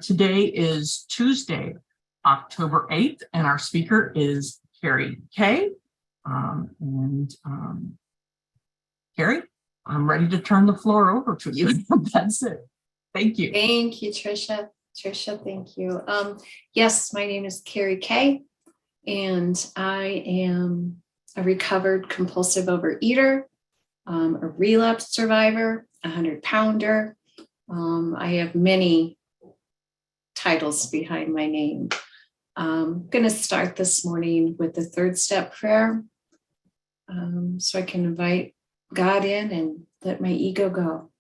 Today is Tuesday, October 8th, and our speaker is Keri K. Keri, I'm ready to turn the floor over to you. That's it. Thank you. Thank you, Tricia. Thank you. Yes, my name is Keri K, and I am a recovered compulsive overeater, a relapse survivor, 100-pounder. I have many titles behind my name. I'm going to start this morning with the third step prayer, so I can invite God in and let my ego go.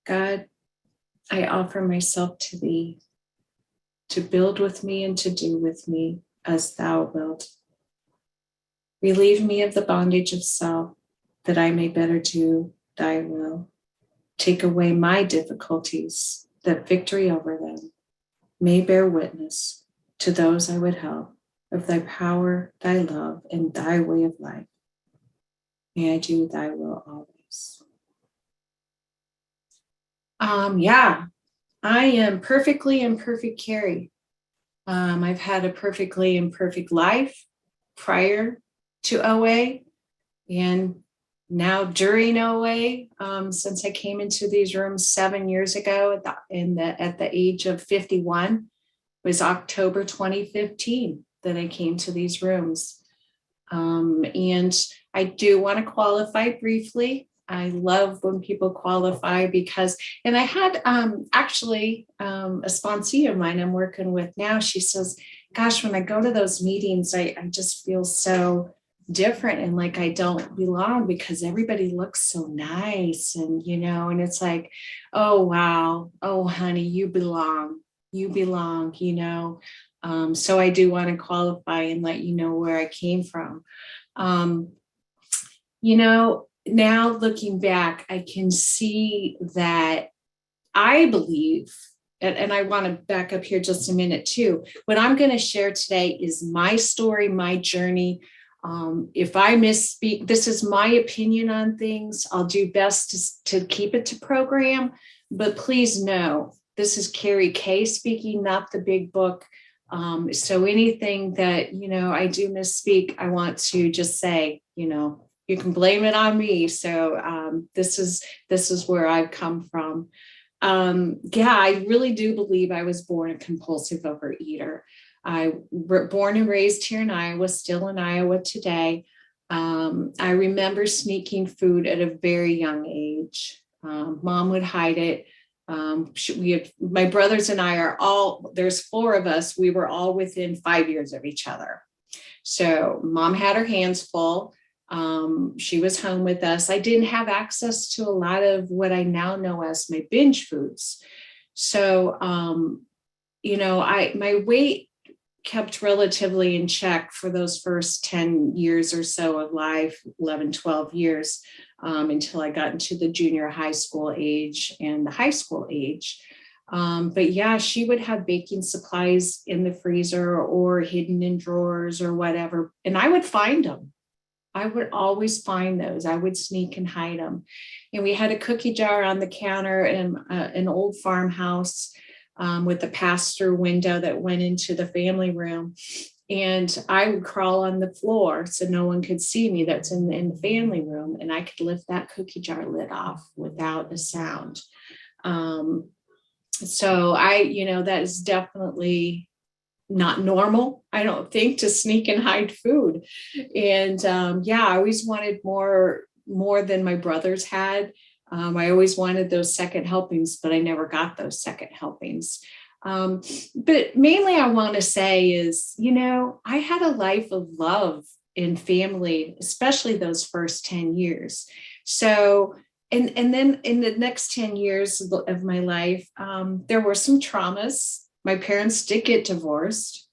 God, I offer myself to thee, to build with me and to do with me as thou wilt. Relieve me of the bondage of self, that I may better do thy will. Take away my difficulties, that victory over them may bear witness to those I would help of thy power, thy love, and thy way of life. May I do thy will always. I am perfectly imperfect Keri. I've had a perfectly imperfect life prior to OA and now during OA, since I came into these rooms 7 years ago at the age of 51. It was October 2015 that I came to these rooms. And I do want to qualify briefly. I love when people qualify because, and I had actually a sponsee of mine I'm working with now. She says, gosh, when I go to those meetings, I just feel so different and like I don't belong because everybody looks so nice. And, and it's like, oh, wow. Oh, honey, you belong, so I do want to qualify and let you know where I came from. Now looking back, I can see that I believe, and I want to back up here just a minute too. What I'm going to share today is my story, my journey. If I misspeak, this is my opinion on things. I'll do best to keep it to program, but please know, this is Keri K speaking, not the big book. So anything that, I do misspeak, I want to just say, you can blame it on me. So this is where I've come from. I really do believe I was born a compulsive overeater. I was born and raised here in Iowa, still in Iowa today. I remember sneaking food at a very young age. Mom would hide it. My brothers and I there's 4 of us. We were all within 5 years of each other. So mom had her hands full. She was home with us. I didn't have access to a lot of what I now know as my binge foods. So, my weight kept relatively in check for those first 10 years or so of life, 11, 12 years, until I got into the junior high school age and the high school age. But she would have baking supplies in the freezer or hidden in drawers or whatever. And I would find them. I would always find those. I would sneak and hide them. And we had a cookie jar on the counter in an old farmhouse with a pass-through window that went into the family room. And I would crawl on the floor so no one could see me. That's in the family room. And I could lift that cookie jar lid off without a sound. So that is definitely not normal, I don't think, to sneak and hide food. And I always wanted more than my brothers had. I always wanted those second helpings, but I never got those second helpings. But mainly I want to say is, I had a life of love and family, especially those first 10 years. So, and then in the next 10 years of my life, there were some traumas. My parents did get divorced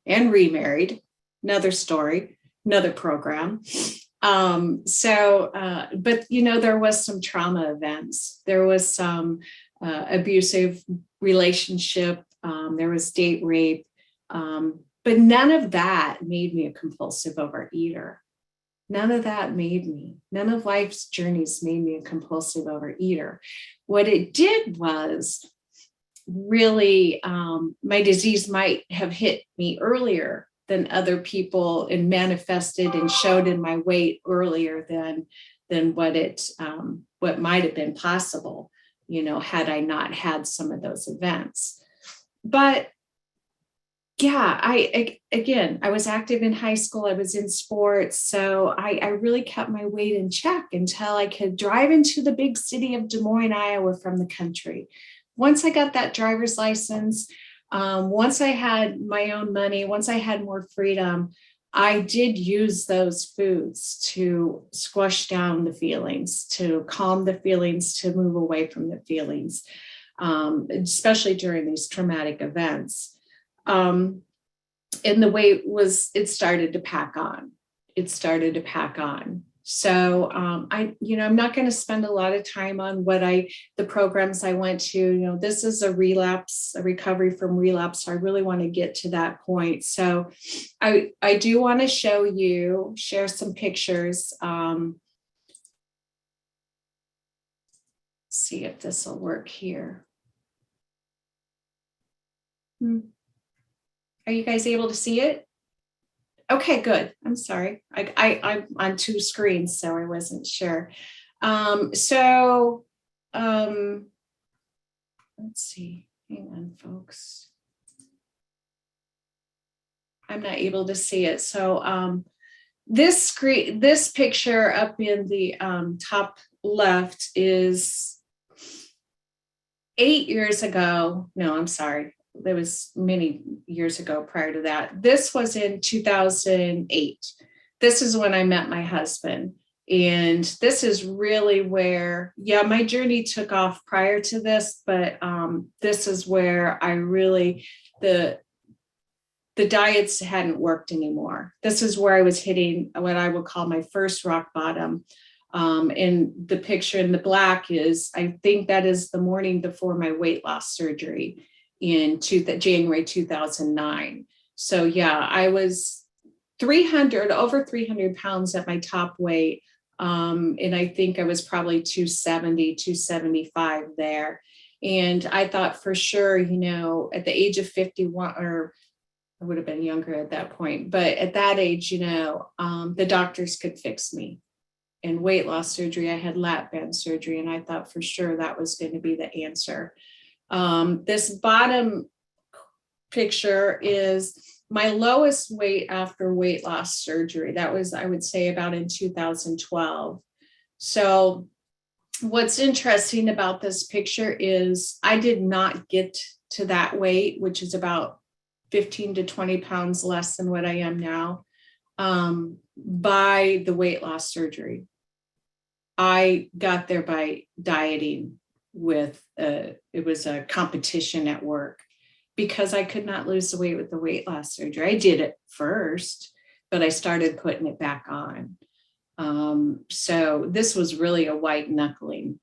and remarried. Another story, another program. But there was some trauma events. There was some abusive relationship. There was date rape. But none of that made me a compulsive overeater. None of that none of life's journeys made me a compulsive overeater. What it did was really, my disease might have hit me earlier than other people and manifested and showed in my weight earlier than what might have been possible, had I not had some of those events. But yeah, I was active in high school. I was in sports. So I really kept my weight in check until I could drive into the big city of Des Moines, Iowa from the country. Once I got that driver's license, once I had my own money, once I had more freedom, I did use those foods to squash down the feelings, to calm the feelings, to move away from the feelings, especially during these traumatic events. And the weight it started to pack on. So I'm not going to spend a lot of time on the programs I went to. This is a recovery from relapse. So I really want to get to that point. So I do want to share some pictures. See if this will work here. Are you guys able to see it? Okay, good. I'm sorry. I'm on two screens, so I wasn't sure. Let's see. Hang on, folks. I'm not able to see it. So this picture up in the top left is 8 years ago. No, I'm sorry. There was many years ago prior to that. This was in 2008. This is when I met my husband. And this is really where, my journey took off prior to this, but this is where I really, the diets hadn't worked anymore. This is where I was hitting what I would call my first rock bottom. And the picture in the black I think that is the morning before my weight loss surgery in January 2009. So I was over 300 pounds at my top weight. And I think I was probably 270, 275 there. And I thought for sure, at the age of 51, or I would have been younger at that point, but at that age, the doctors could fix me. And weight loss surgery, I had lap band surgery, and I thought for sure that was going to be the answer. This bottom picture is my lowest weight after weight loss surgery. That was, I would say, about in 2012. So what's interesting about this picture is I did not get to that weight, which is about 15 to 20 pounds less than what I am now, by the weight loss surgery. I got there by dieting it was a competition at work because I could not lose the weight with the weight loss surgery. I did it first, but I started putting it back on. So this was really a white knuckling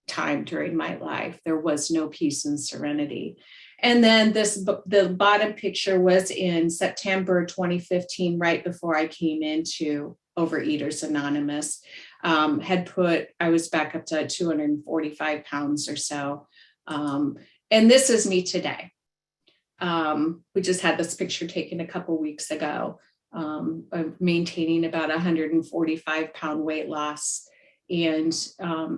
time during my life. There was no peace and serenity. And then the bottom picture was in September 2015, right before I came into Overeaters Anonymous. I was back up to 245 pounds or so. And this is me today. We just had this picture taken a couple weeks ago of maintaining about 145 pound weight loss. And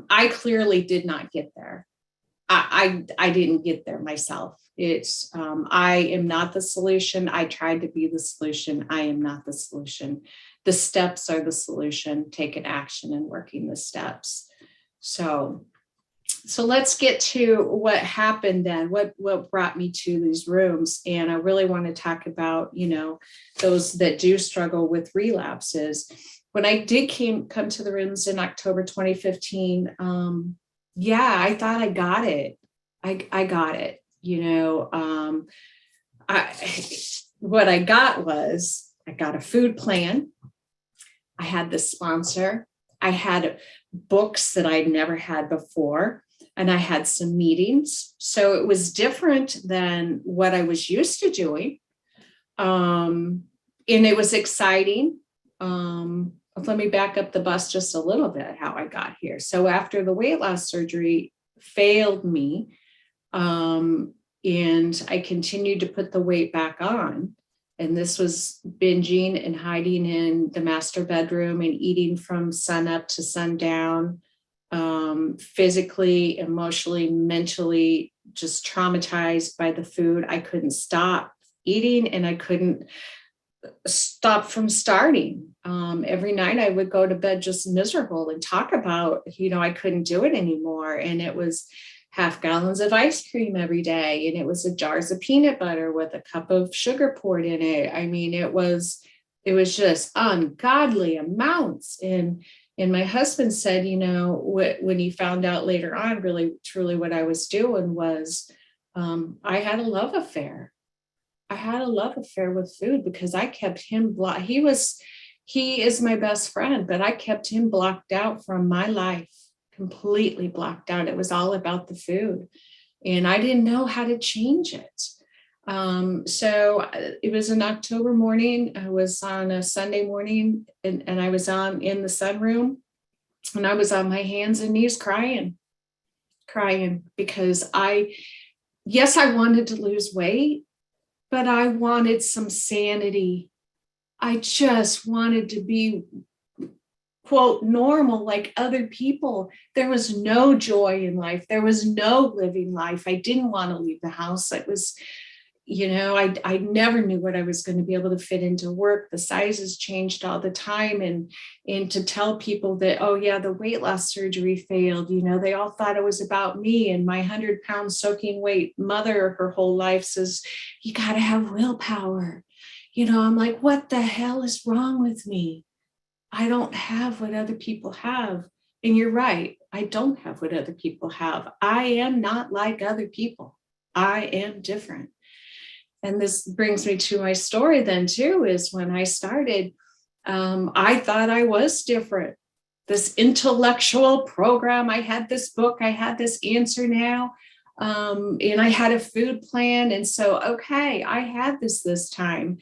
I clearly did not get there. I didn't get there myself. I am not the solution. I tried to be the solution. I am not the solution. The steps are the solution, taking action and working the steps. So let's get to what happened then, what brought me to these rooms. And I really want to talk about, those that do struggle with relapses. When I did come to the rooms in October 2015, I thought I got it. I got it. What I got was I got a food plan. I had the sponsor. I had books that I'd never had before, and I had some meetings. So it was different than what I was used to doing. And it was exciting. Let me back up the bus just a little bit, how I got here. So after the weight loss surgery failed me, And I continued to put the weight back on. And this was binging and hiding in the master bedroom and eating from sun up to sundown, physically, emotionally, mentally, just traumatized by the food. I couldn't stop eating and I couldn't stop from starting. Every night I would go to bed just miserable and talk about, I couldn't do it anymore. And it was half gallons of ice cream every day. And it was jars of peanut butter with a cup of sugar poured in it. I mean, it was just ungodly amounts. And my husband said, when he found out later on, really, truly what I was doing was, I had a love affair. I had a love affair with food because I kept him blocked. He is my best friend, but I kept him blocked out from my life, completely blocked out. It was all about the food. And I didn't know how to change it. So it was an October morning. I was on a Sunday morning and I was in the sunroom and I was on my hands and knees crying because I wanted to lose weight, but I wanted some sanity. I just wanted to be, quote, normal like other people. There was no joy in life. There was no living life. I didn't want to leave the house. It was, I never knew what I was going to be able to fit into work. The sizes changed all the time. And to tell people that, oh yeah, the weight loss surgery failed, they all thought it was about me and my 100-pound soaking weight mother. Her whole life says, you got to have willpower. I'm like, what the hell is wrong with me? I don't have what other people have. And you're right. I don't have what other people have. I am not like other people. I am different. And this brings me to my story then too, is when I started, I thought I was different. This intellectual program, I had this book, I had this answer now, and I had a food plan. And so, okay, I had this time.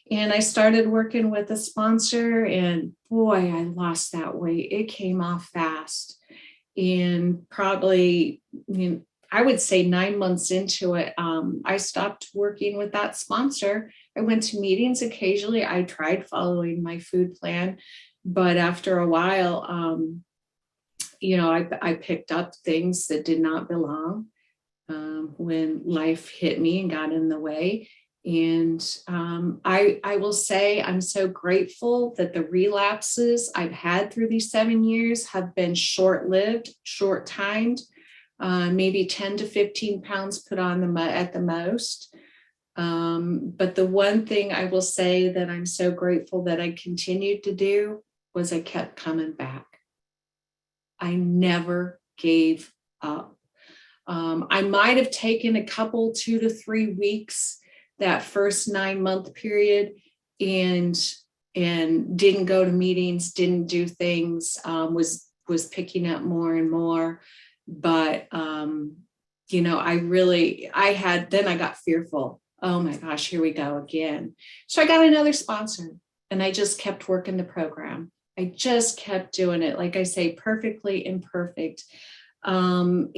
And I started working with a sponsor and boy, I lost that weight. It came off fast. And probably, I would say 9 months into it, I stopped working with that sponsor. I went to meetings occasionally. I tried following my food plan, but after a while, I picked up things that did not belong when life hit me and got in the way. And I will say I'm so grateful that the relapses I've had through these 7 years have been short-lived, short-timed. Maybe 10 to 15 pounds put on at the most. But the one thing I will say that I'm so grateful that I continued to do was I kept coming back. I never gave up. I might have taken a couple 2 to 3 weeks that first 9-month period and didn't go to meetings, didn't do things, was picking up more and more. But, then I got fearful. Oh my gosh, here we go again. So I got another sponsor and I just kept working the program. I just kept doing it. Like I say, perfectly imperfect. And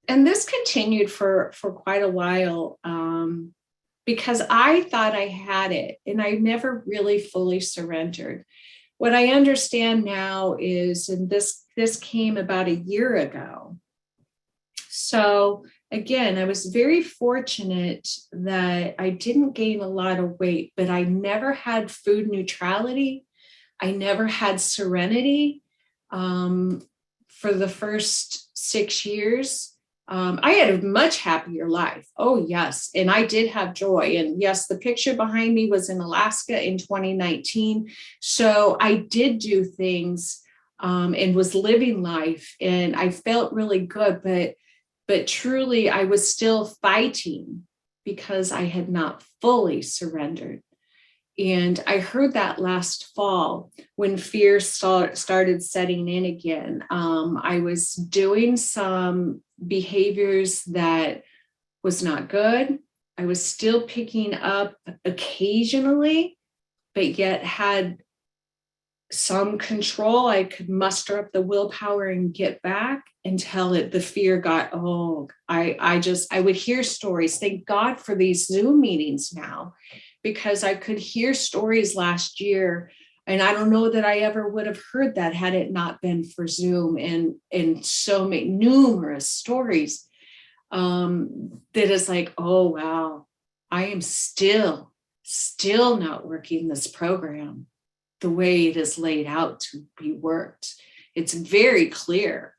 this continued for quite a while, because I thought I had it and I never really fully surrendered. What I understand now is, and this came about a year ago. So again, I was very fortunate that I didn't gain a lot of weight, but I never had food neutrality. I never had serenity. For the first 6 years, I had a much happier life. Oh, yes. And I did have joy. And yes, the picture behind me was in Alaska in 2019. So I did do things and was living life. And I felt really good. But truly, I was still fighting because I had not fully surrendered. And I heard that last fall when fear started setting in again. I was doing some behaviors that was not good. I was still picking up occasionally, but yet had some control. I could muster up the willpower and get back until the fear got, I would hear stories. Thank God for these Zoom meetings now, because I could hear stories last year. And I don't know that I ever would have heard that had it not been for Zoom, and so many numerous stories that is like, oh, wow, I am still not working this program the way it is laid out to be worked. It's very clear.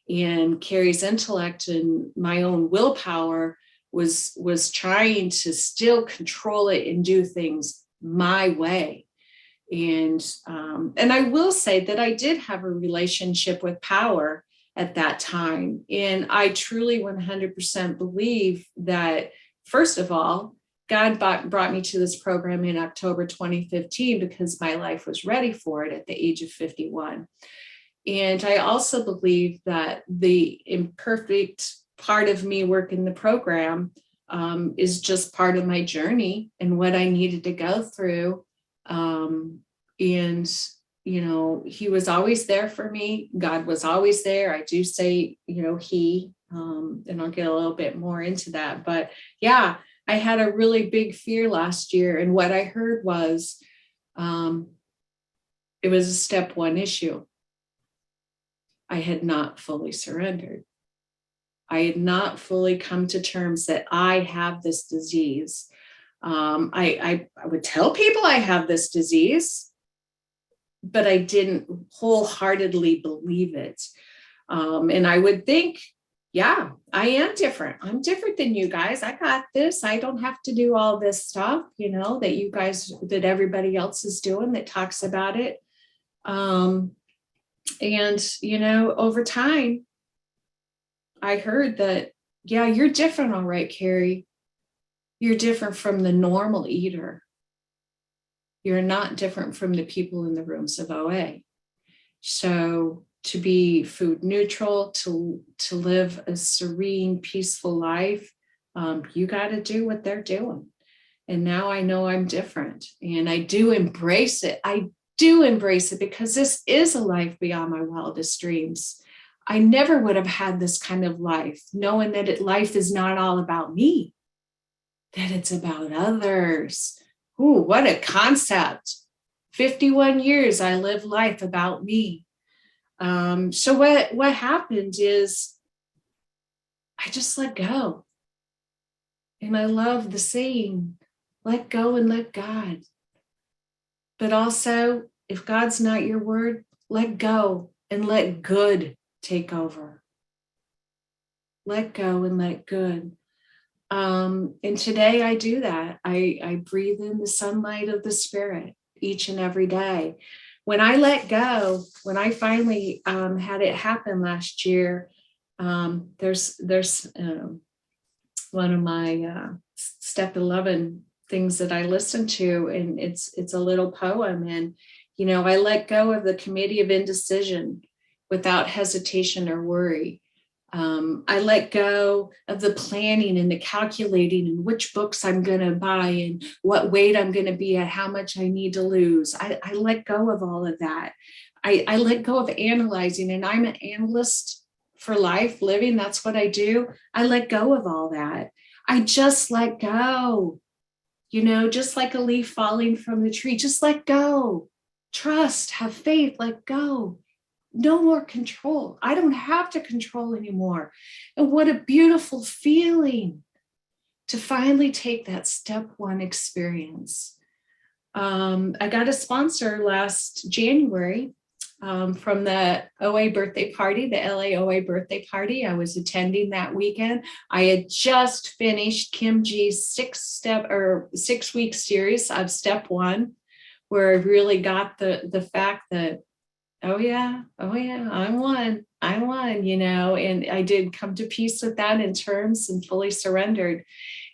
And Keri's intellect and my own willpower was trying to still control it and do things my way. And I will say that I did have a relationship with power at that time. And I truly 100% believe that, first of all, God brought me to this program in October 2015 because my life was ready for it at the age of 51. And I also believe that the imperfect part of me working the program is just part of my journey and what I needed to go through. And, he was always there for me. God was always there. I do say, he, and I'll get a little bit more into that. But yeah, I had a really big fear last year. And what I heard was it was a step one issue. I had not fully surrendered. I had not fully come to terms that I have this disease. I would tell people I have this disease, but I didn't wholeheartedly believe it. And I would think, yeah, I am different. I'm different than you guys. I got this. I don't have to do all this stuff, that everybody else is doing that talks about it. And, over time, I heard that, yeah, you're different. All right, Keri, you're different from the normal eater. You're not different from the people in the rooms of OA. So to be food neutral, to live a serene, peaceful life, you got to do what they're doing. And now I know I'm different, and I do embrace it. I do embrace it because this is a life beyond my wildest dreams. I never would have had this kind of life, knowing that life is not all about me, that it's about others. Ooh, what a concept. 51 years I live life about me. So what happened is I just let go. And I love the saying, let go and let God. But also, if God's not your word, let go and let good take over. Let go and let good. And today I do that. I breathe in the sunlight of the Spirit each and every day. When I let go, when I finally had it happen last year, there's one of my step 11 things that I listen to, and it's a little poem. And, I let go of the committee of indecision without hesitation or worry. I let go of the planning and the calculating and which books I'm going to buy and what weight I'm going to be at, how much I need to lose. I let go of all of that. I let go of analyzing, and I'm an analyst for life living. That's what I do. I let go of all that. I just let go, just like a leaf falling from the tree, just let go, trust, have faith, let go. No more control. I don't have to control anymore. And what a beautiful feeling to finally take that step one experience. I got a sponsor last January from the OA birthday party, the LA OA birthday party. I was attending that weekend. I had just finished Kim G's 6-week series of step one, where I really got the fact that, oh yeah, I'm one, and I did come to peace with that in terms and fully surrendered,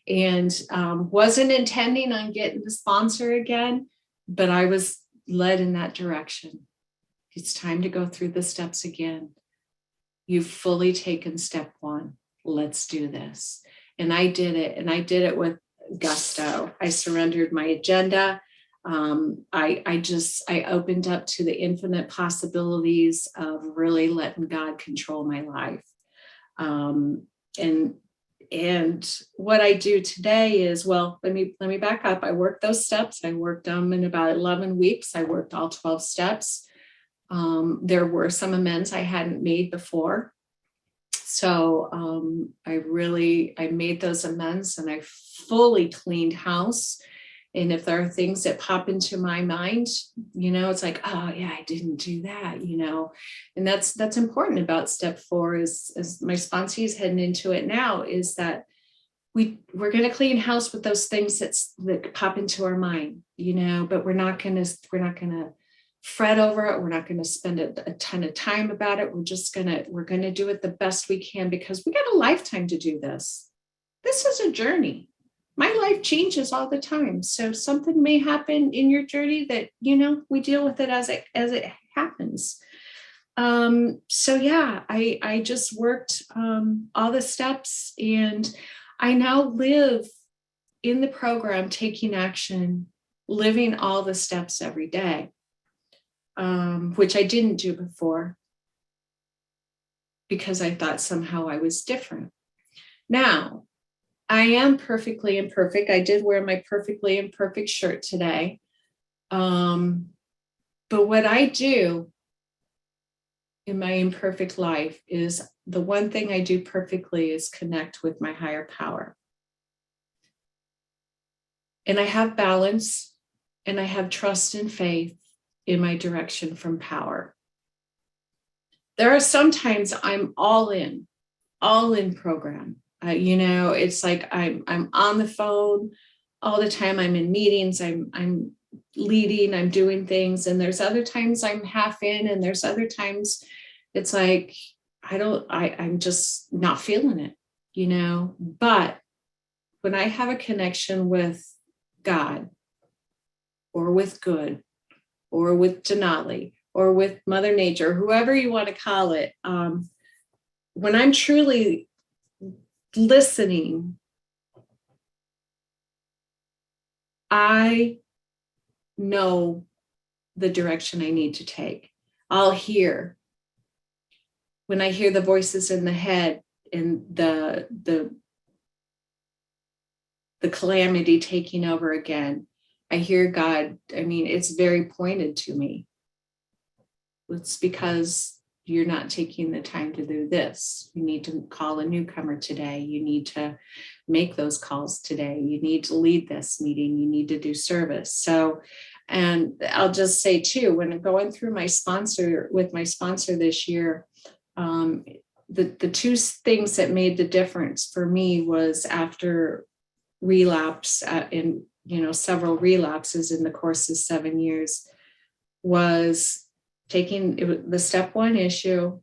and wasn't intending on getting the sponsor again, but I was led in that direction. It's time to go through the steps again. You've fully taken step one. Let's do this. And I did it, and I did it with gusto. I surrendered my agenda. I opened up to the infinite possibilities of really letting God control my life. Um, and what I do today is, well, let me back up. I worked those steps. I worked them in about 11 weeks. I worked all 12 steps. There were some amends I hadn't made before. So I made those amends, and I fully cleaned house. And if there are things that pop into my mind, it's like, oh yeah, I didn't do that, and that's important about step 4 is, as my sponsor is heading into it now, is that we're going to clean house with those things that pop into our mind, but we're not going to fret over it. We're not going to spend a ton of time about it. We're going to do it the best we can, because we got a lifetime to do this. This is a journey. My life changes all the time. So something may happen in your journey that, we deal with it as it happens. So yeah, I just worked all the steps, and I now live in the program, taking action, living all the steps every day, which I didn't do before because I thought somehow I was different. Now, I am perfectly imperfect. I did wear my perfectly imperfect shirt today. But what I do in my imperfect life is, the one thing I do perfectly is connect with my higher power. And I have balance, and I have trust and faith in my direction from power. There are sometimes I'm all in program. It's like I'm on the phone all the time. I'm in meetings. I'm leading. I'm doing things. And there's other times I'm half in, and there's other times it's like I'm just not feeling it. But when I have a connection with God, or with good, or with Denali, or with Mother Nature, whoever you want to call it, when I'm truly listening, I know the direction I need to take. I'll hear, when I hear the voices in the head and the calamity taking over again, I hear God. I mean, it's very pointed to me. It's because you're not taking the time to do this. You need to call a newcomer today. You need to make those calls today. You need to lead this meeting. You need to do service. So, and I'll just say too, when I'm going through my sponsor this year, the two things that made the difference for me was, after relapse, in several relapses in the course of 7 years, was taking the step 1 issue,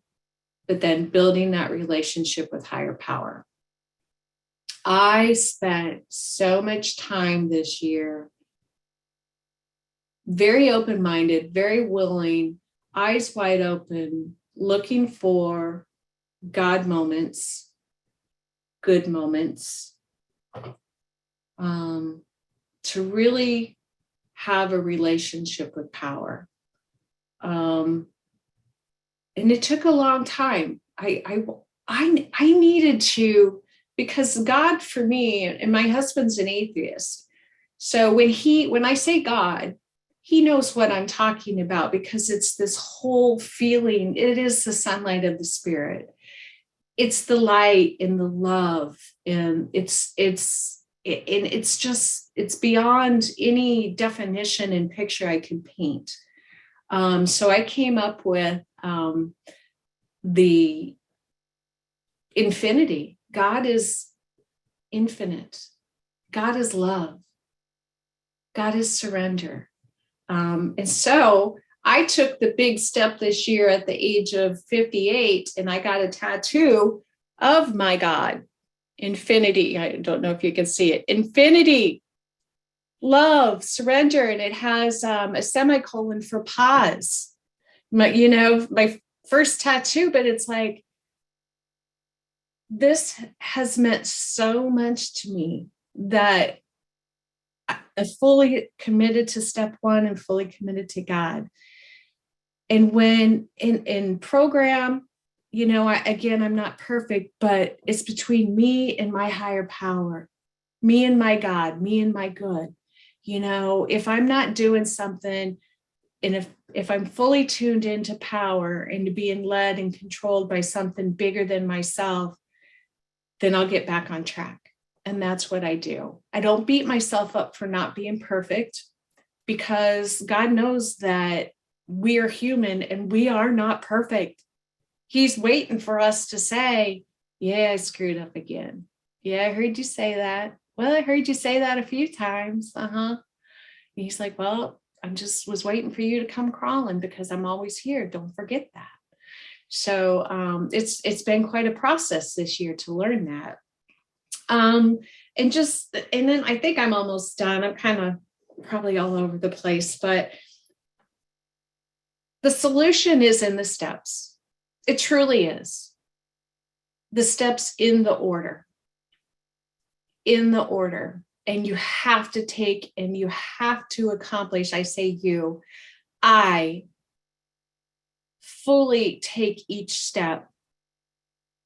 but then building that relationship with higher power. I spent so much time this year, very open-minded, very willing, eyes wide open, looking for God moments, good moments, to really have a relationship with power. And it took a long time. I needed to, because God, for me, and my husband's an atheist. So when I say God, he knows what I'm talking about, because it's this whole feeling. It is the sunlight of the spirit. It's the light and the love. And it's beyond any definition and picture I can paint. So I came up with the infinity. God is infinite. God is love. God is surrender. And so I took the big step this year at the age of 58, and I got a tattoo of my God, infinity. I don't know if you can see it. Infinity, love, surrender. And it has a semicolon for pause. My first tattoo, but it's like, this has meant so much to me that fully committed to step one and fully committed to God. And when in program, I'm not perfect, but it's between me and my higher power, me and my God, me and my good. If I'm not doing something, and if I'm fully tuned into power and being led and controlled by something bigger than myself, then I'll get back on track. And that's what I do. I don't beat myself up for not being perfect, because God knows that we are human and we are not perfect. He's waiting for us to say, yeah, I screwed up again. Yeah, I heard you say that. Well, I heard you say that a few times. He's like, well, I just was waiting for you to come crawling, because I'm always here. Don't forget that. So it's been quite a process this year to learn that. And then I think I'm almost done. I'm kind of probably all over the place, but the solution is in the steps. It truly is. The steps in the order. And you have to take and you have to accomplish. I fully take each step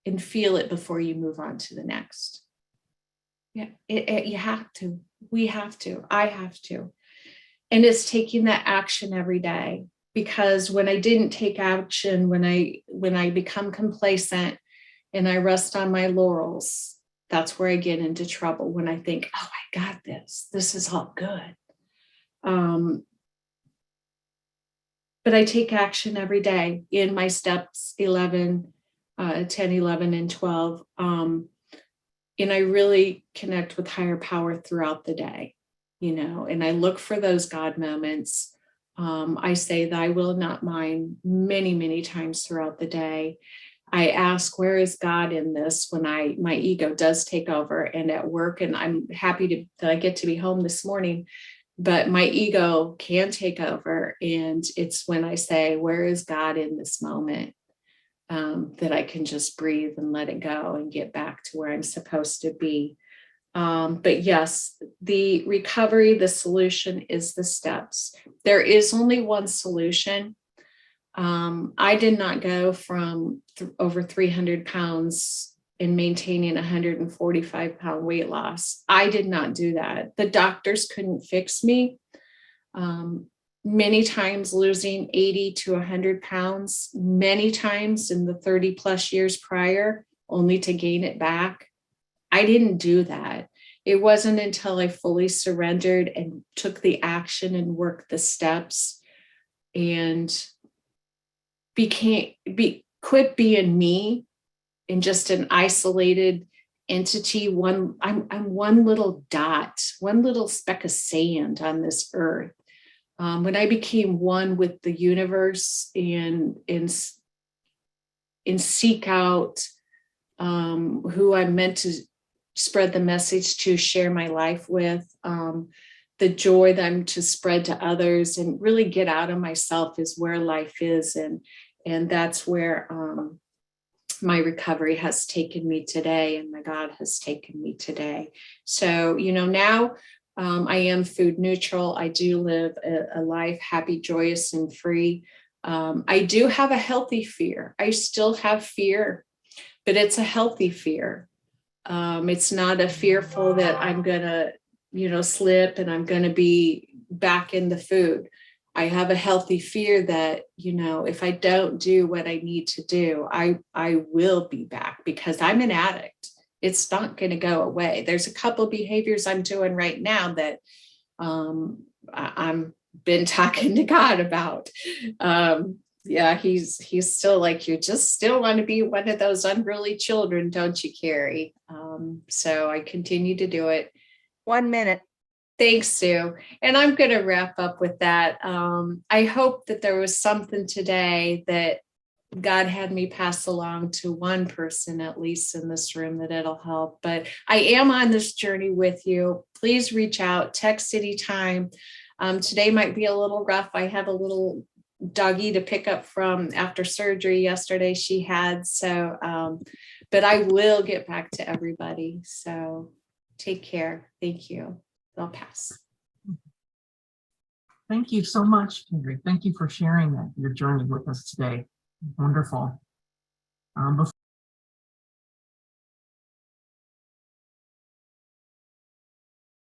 and feel it before you move on to the next. Yeah, you have to. We have to. I have to. And it's taking that action every day, because when I didn't take action, when I become complacent and I rest on my laurels, that's where I get into trouble. When I think, oh, I got this. This is all good. But I take action every day in my steps 10, 11, and 12. And I really connect with higher power throughout the day, and I look for those God moments. I say, thy will, not mine, many, many times throughout the day. I ask, where is God in this, when my ego does take over, and at work, and I'm happy that I get to be home this morning, but my ego can take over. And it's when I say, where is God in this moment? That I can just breathe and let it go and get back to where I'm supposed to be. But yes, the recovery, the solution is the steps. There is only one solution. I did not go from over 300 pounds and maintaining 145-pound weight loss. I did not do that. The doctors couldn't fix me. Many times losing 80 to 100 pounds, many times in the 30 plus years prior, only to gain it back. I didn't do that. It wasn't until I fully surrendered and took the action and worked the steps and quit being me and just an isolated entity. I'm one little dot, one little speck of sand on this earth. When I became one with the universe and seek out who I'm meant to spread the message to, share my life with, the joy that I'm to spread to others, and really get out of myself is where life is. And that's where my recovery has taken me today, and my God has taken me today. So, now I am food neutral. I do live a life happy, joyous, and free. I do have a healthy fear. I still have fear, but it's a healthy fear. It's not a fearful that I'm going to, slip and I'm going to be back in the food. I have a healthy fear that, if I don't do what I need to do, I will be back, because I'm an addict. It's not going to go away. There's a couple of behaviors I'm doing right now that I'm been talking to God about. Yeah, he's still like, you just still want to be one of those unruly children, don't you, Keri? So I continue to do it. 1 minute. Thanks, Sue. And I'm going to wrap up with that. I hope that there was something today that God had me pass along to one person, at least in this room, that it'll help. But I am on this journey with you. Please reach out, text anytime. Today might be a little rough. I have a little doggy to pick up from after surgery yesterday she had. So, but I will get back to everybody. So take care. Thank you. I'll pass. Thank you so much, Keri. Thank you for sharing that, your journey with us today. Wonderful. Before